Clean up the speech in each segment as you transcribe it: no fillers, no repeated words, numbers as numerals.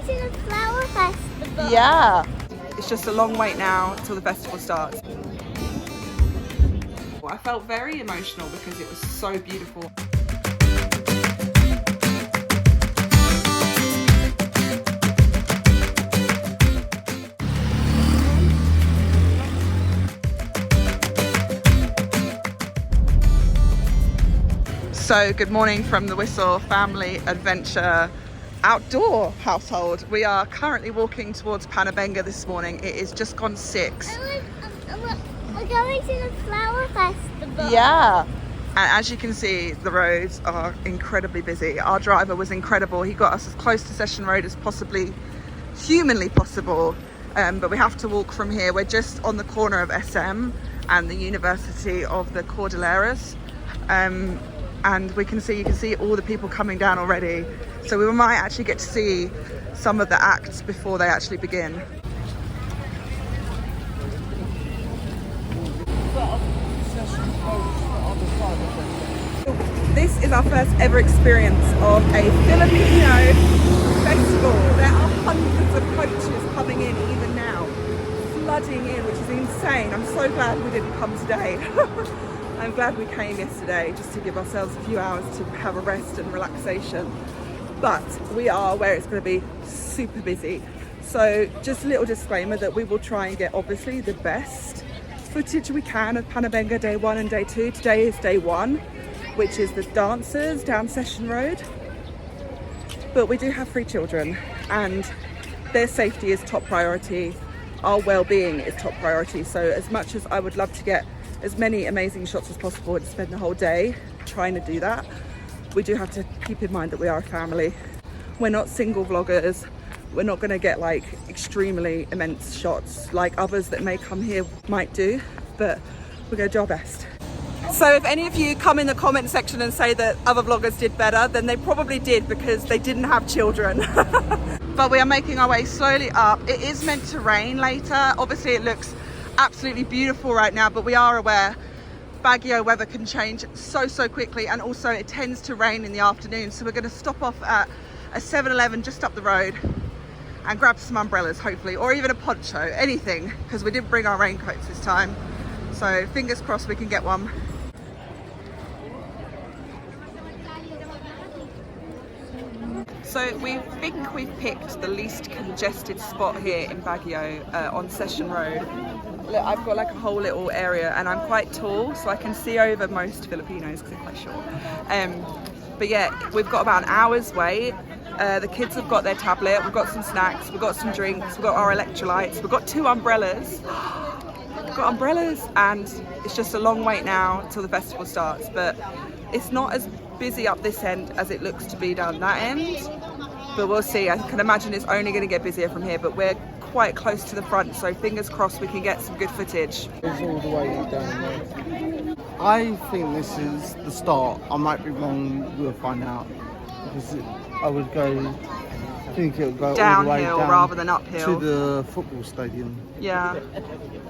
going to the flower festival. Yeah. It's just a long wait now until the festival starts. I felt very emotional because it was so beautiful. So good morning from the Wistl family adventure outdoor household. We are currently walking towards Panagbenga this morning. It is just gone 6. We're going to the flower festival. Yeah. And as you can see, the roads are incredibly busy. Our driver was incredible. He got us as close to Session Road as possibly humanly possible. But we have to walk from here. We're just on the corner of SM and the University of the Cordilleras. And you can see all the people coming down already. So we might actually get to see some of the acts before they actually begin. This is our first ever experience of a Filipino festival. There are hundreds of coaches coming in even now, flooding in, which is insane. I'm so glad we didn't come today. I'm glad we came yesterday just to give ourselves a few hours to have a rest and relaxation. But we are where it's going to be super busy. So just a little disclaimer that we will try and get obviously the best footage we can of Panagbenga day 1 and day 2. Today is day 1, which is the dancers down Session Road. But we do have 3 children and their safety is top priority. Our well-being is top priority. So as much as I would love to get as many amazing shots as possible and spend the whole day trying to do that, we do have to keep in mind that we are a family. We're not single vloggers. We're not going to get like extremely immense shots like others that may come here might do, but we're going to do our best. So if any of you come in the comment section and say that other vloggers did better, then they probably did because they didn't have children. But we are making our way slowly up. It is meant to rain later. Obviously it looks absolutely beautiful right now, but we are aware Baguio weather can change so quickly, and also it tends to rain in the afternoon. So we're going to stop off at a 7-Eleven just up the road and grab some umbrellas hopefully, or even a poncho, anything, because we didn't bring our raincoats this time. So fingers crossed we can get one. So we think we've picked the least congested spot here in Baguio on Session Road. Look, I've got like a whole little area and I'm quite tall, so I can see over most Filipinos because they're quite short. But yeah, we've got about an hour's wait. The kids have got their tablet, we've got some snacks, we've got some drinks, we've got our electrolytes, we've got 2 umbrellas. We've got umbrellas, and it's just a long wait now until the festival starts. But it's not as busy up this end as it looks to be down that end. But we'll see. I can imagine it's only going to get busier from here, but we're quite close to the front, so fingers crossed we can get some good footage. It's all the way down there. I think this is the start. I might be wrong, we'll find out. Because I would think it would go downhill all the way down rather than uphill. To the football stadium. Yeah.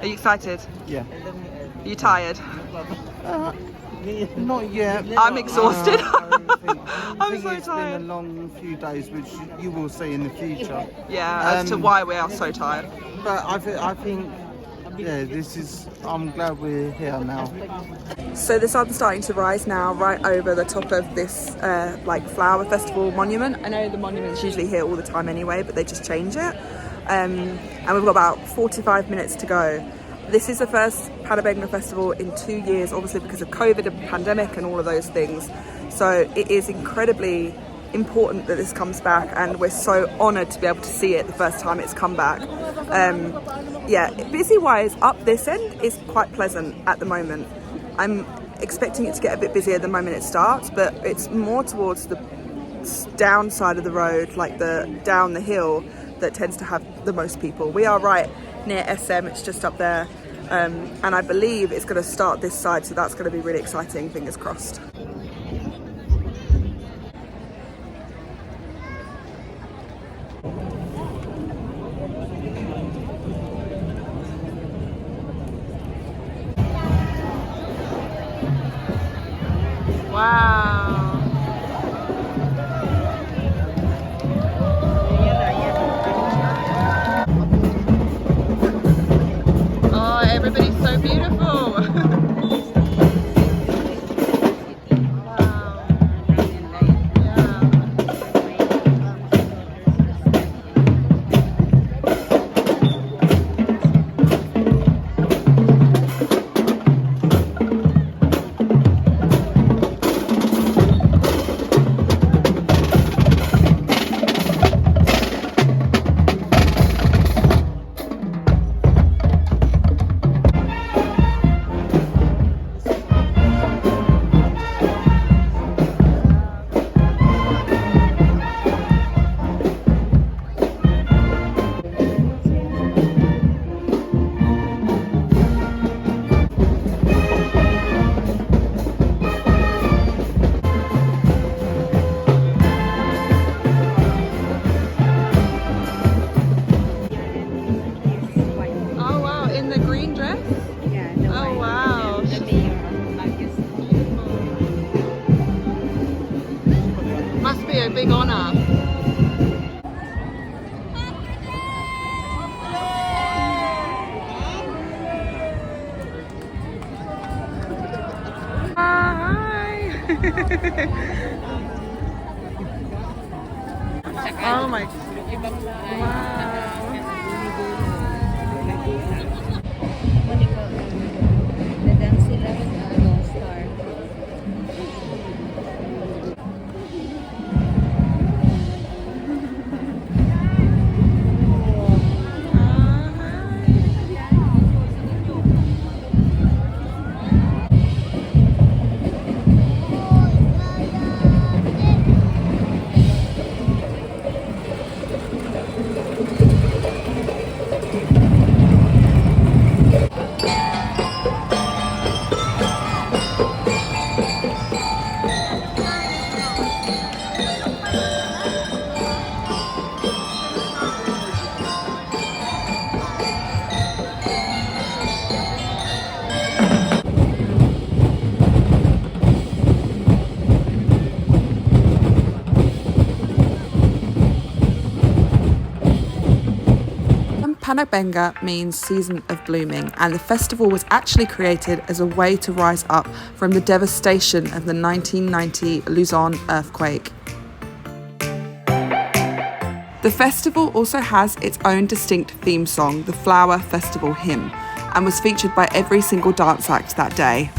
Are you excited? Yeah. Are you tired? Not yet. I'm exhausted. I'm so it's tired. been a long few days, which you will see in the future. Yeah, as to why we are so tired. But I think, yeah, I'm glad we're here now. So the sun's starting to rise now, right over the top of this like flower festival monument. I know the monument's usually here all the time anyway, but they just change it. And we've got about 45 minutes to go. This is the first Panagbenga festival in 2 years, obviously because of COVID and pandemic and all of those things. So it is incredibly important that this comes back, and we're so honoured to be able to see it the first time it's come back. Yeah, busy wise up this end is quite pleasant at the moment. I'm expecting it to get a bit busier the moment it starts, but it's more towards the down side of the road, like down the hill, that tends to have the most people. We are right near SM, it's just up there, and I believe it's going to start this side, so that's going to be really exciting, fingers crossed. Wow. Oh my. Wow. Panagbenga means season of blooming, and the festival was actually created as a way to rise up from the devastation of the 1990 Luzon earthquake. The festival also has its own distinct theme song, the Flower Festival Hymn, and was featured by every single dance act that day.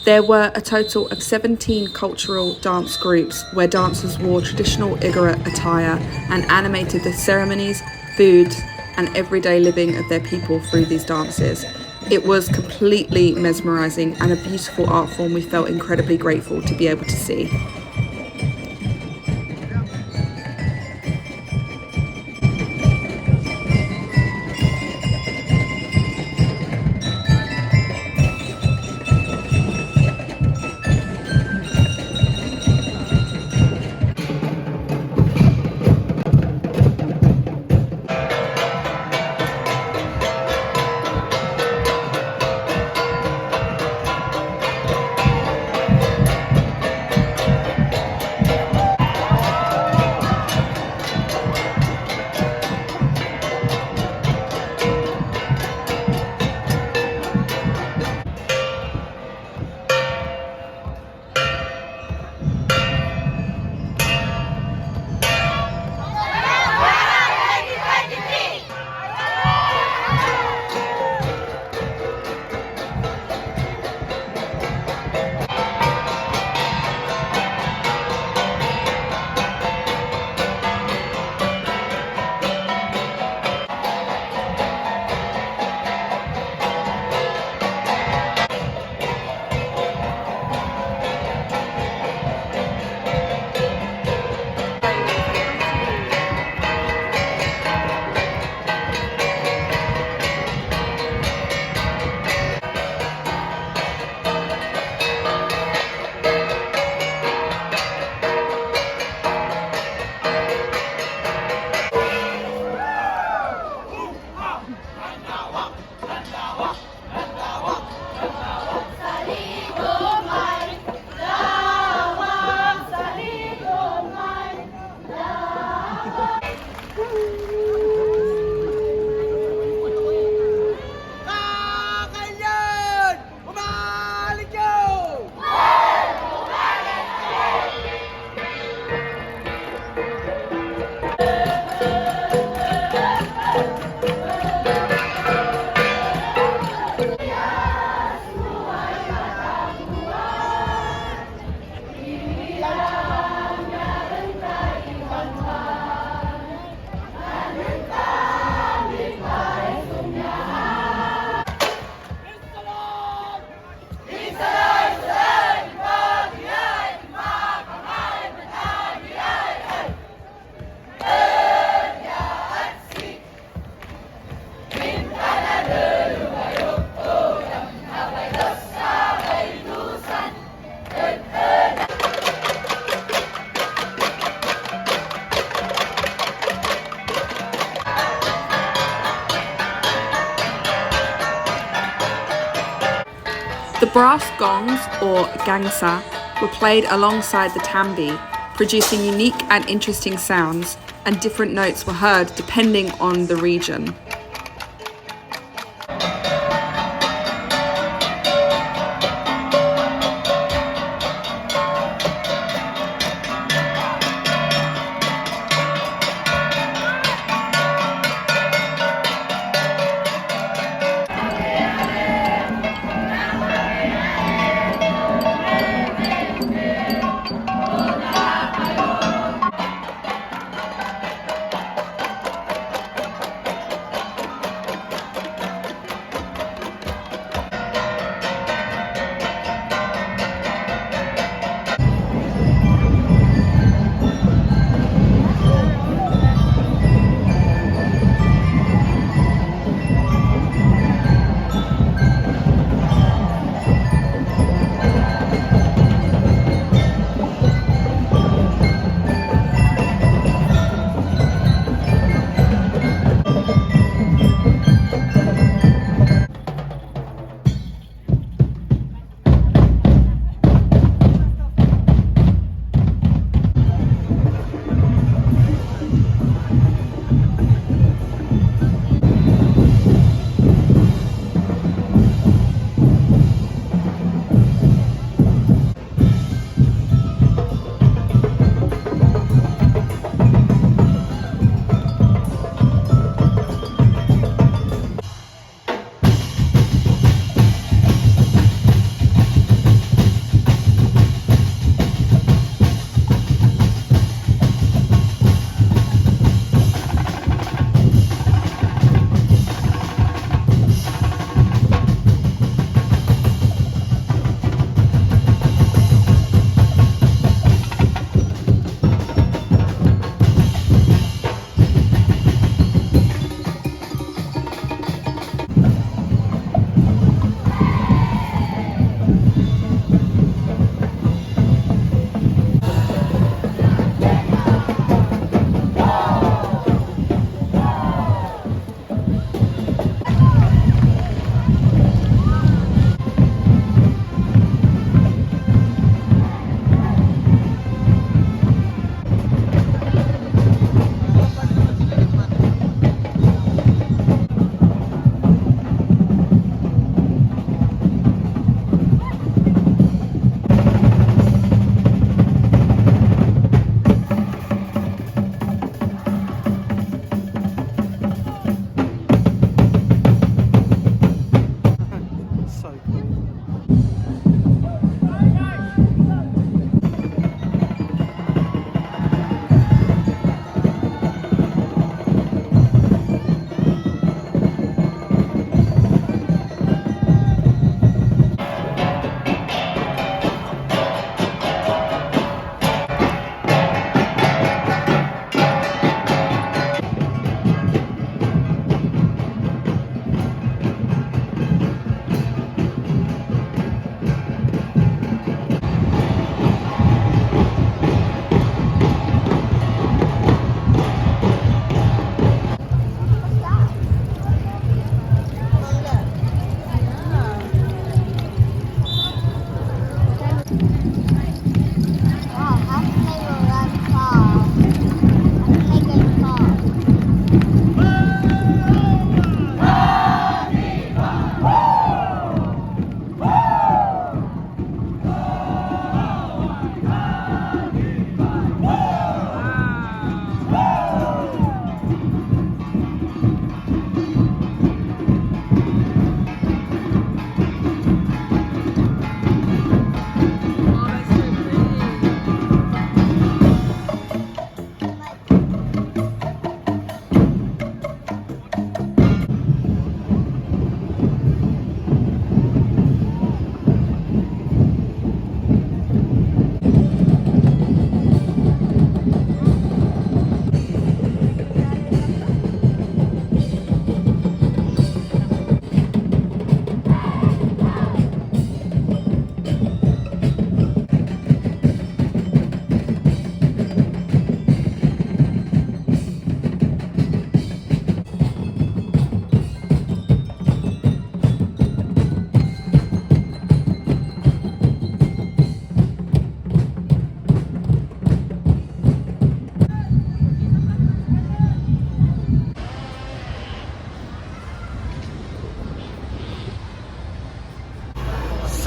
There were a total of 17 cultural dance groups where dancers wore traditional Igorot attire and animated the ceremonies, foods, and everyday living of their people through these dances. It was completely mesmerising and a beautiful art form we felt incredibly grateful to be able to see. The brass gongs, or gangsa, were played alongside the tambi, producing unique and interesting sounds, and different notes were heard depending on the region.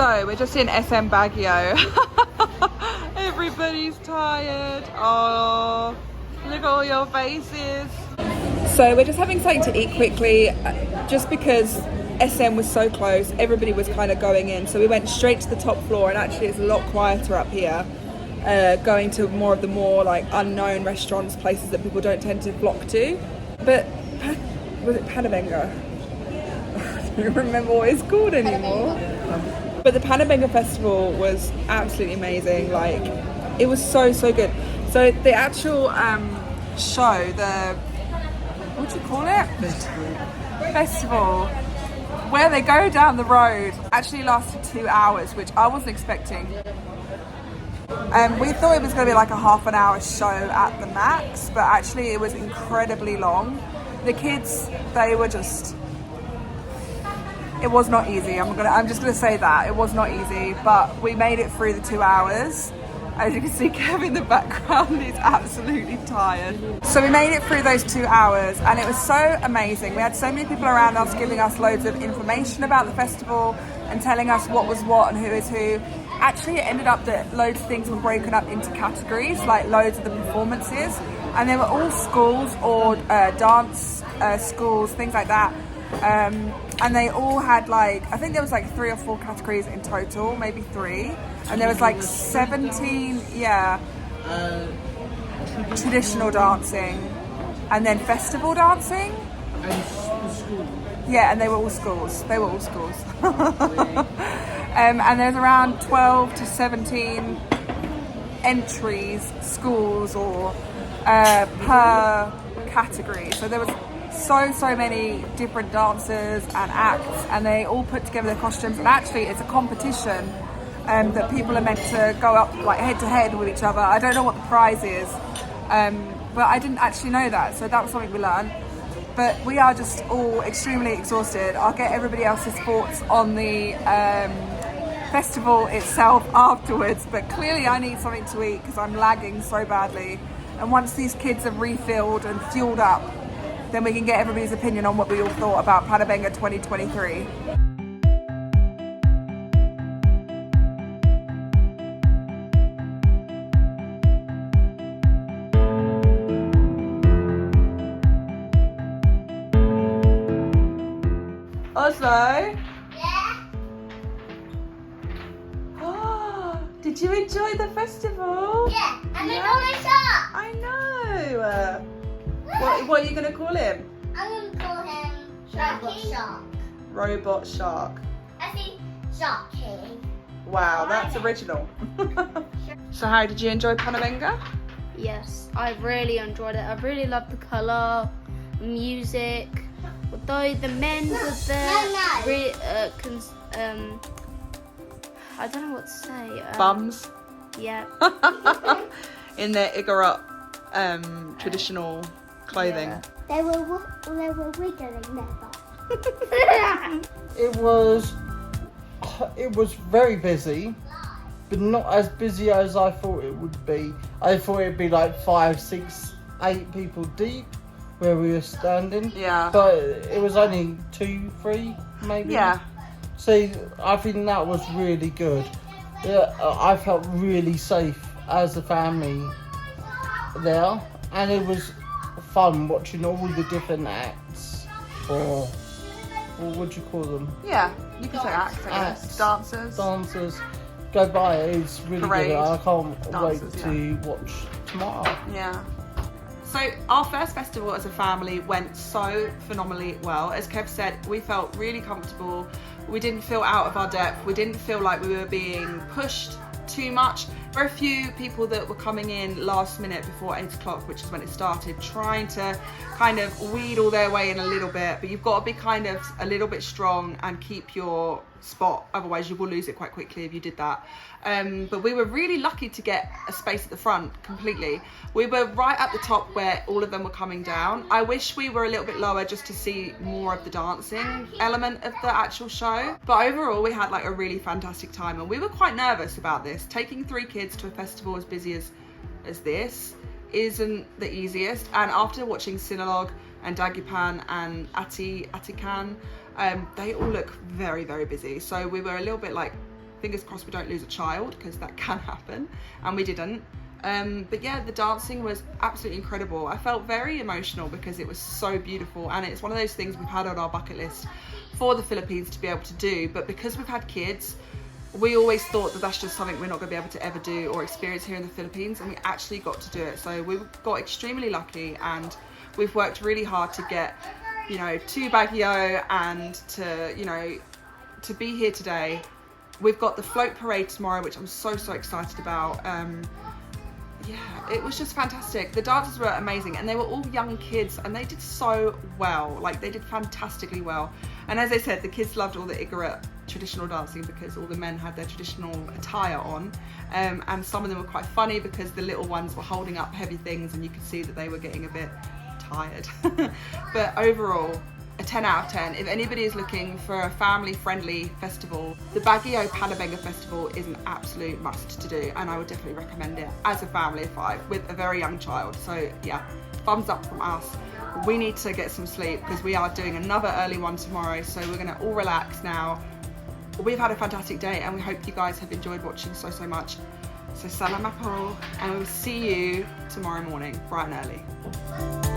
So we're just in SM Baguio. Everybody's tired. Oh, look at all your faces. So we're just having something to eat quickly, just because SM was so close, everybody was kind of going in. So we went straight to the top floor, and actually it's a lot quieter up here, going to more of the more like unknown restaurants, places that people don't tend to flock to. But was it Panagbenga? I don't remember what it's called anymore. But the Panagbenga festival was absolutely amazing. Like, it was so good. So the actual show, the, what do you call it? Festival, where they go down the road, actually lasted 2 hours, which I wasn't expecting. We thought it was going to be like a half an hour show at the max, but actually it was incredibly long. The kids, they were just, it was not easy. I'm just gonna say that it was not easy, but we made it through the 2 hours. As you can see, Kev in the background is absolutely tired. So we made it through those 2 hours, and it was so amazing. We had so many people around us giving us loads of information about the festival and telling us what was what and who is who. Actually, it ended up that loads of things were broken up into categories, like loads of the performances, and they were all schools or dance schools, things like that. And they all had like, I think there was like 3 or 4 categories in total, maybe 3. And there was like 17, traditional dancing, and then festival dancing. And school. Yeah, and they were all schools. They were all schools. And there's around 12 to 17 entries, schools, or per category. So there was so many different dancers and acts, and they all put together their costumes. And actually, it's a competition that people are meant to go up like head to head with each other. I don't know what the prize is, but I didn't actually know that, so that was something we learned. But we are just all extremely exhausted. I'll get everybody else's thoughts on the festival itself afterwards, but clearly I need something to eat because I'm lagging so badly. And once these kids are refilled and fueled up, then we can get everybody's opinion on what we all thought about Panagbenga 2023. Osmo? Yeah. Oh, did you enjoy the festival? Yeah. And I got my shot. I know. What are you going to call him? I'm gonna call him Sharky Shark. Robot Shark. I see Sharky. Wow, that's original. So how did you enjoy Panagbenga? Yes, I really enjoyed it. I really loved the colour, music. Although the men were there, really, I don't know what to say. Bums. Yeah. In their Igorot traditional clothing. Yeah. They were wiggling their butt. It was very busy, but not as busy as I thought it would be. I thought it'd be like 5, 6, 8 people deep where we were standing. Yeah. But it was only 2, 3 maybe. Yeah. So I think that was really good. Yeah, I felt really safe as a family there, and it was fun watching all the different acts, or what would you call them? Yeah, you can say acts, I guess. Dancers. Go by. It's really Parade. good. I can't Dancers, wait to watch tomorrow. Yeah. So our first festival as a family went so phenomenally well. As Kev said, we felt really comfortable. We didn't feel out of our depth. We didn't feel like we were being pushed too much. There were a few people that were coming in last minute before 8 o'clock, which is when it started, trying to kind of wheedle their way in a little bit, but you've got to be kind of a little bit strong and keep your spot, otherwise you will lose it quite quickly if you did that. But we were really lucky to get a space at the front completely. We were right at the top where all of them were coming down. I wish we were a little bit lower just to see more of the dancing element of the actual show. But overall we had like a really fantastic time, and we were quite nervous about this. Taking 3 kids to a festival as busy as this isn't the easiest, and after watching Sinulog and Dagupan and Atikan, they all look very, very busy. So we were a little bit like, fingers crossed we don't lose a child, because that can happen, and we didn't. But yeah, the dancing was absolutely incredible. I felt very emotional because it was so beautiful, and it's one of those things we've had on our bucket list for the Philippines to be able to do, but because we've had kids, we always thought that that's just something we're not going to be able to ever do or experience here in the Philippines, and we actually got to do it. So we got extremely lucky, and we've worked really hard to get, you know, to Baguio and to, you know, to be here today. We've got the float parade tomorrow, which I'm so excited about. Yeah, it was just fantastic. The dancers were amazing, and they were all young kids, and they did so well. Like, they did fantastically well. And as I said, the kids loved all the Igorot traditional dancing because all the men had their traditional attire on, and some of them were quite funny because the little ones were holding up heavy things, and you could see that they were getting a bit tired. But overall, a 10 out of 10. If anybody is looking for a family-friendly festival, the Baguio Panagbenga Festival is an absolute must to do, and I would definitely recommend it as a family of 5 with a very young child. So yeah, thumbs up from us. We need to get some sleep because we are doing another early one tomorrow, so we're gonna all relax now. We've had a fantastic day, and we hope you guys have enjoyed watching so much. So salamat po, and we'll see you tomorrow morning, bright and early.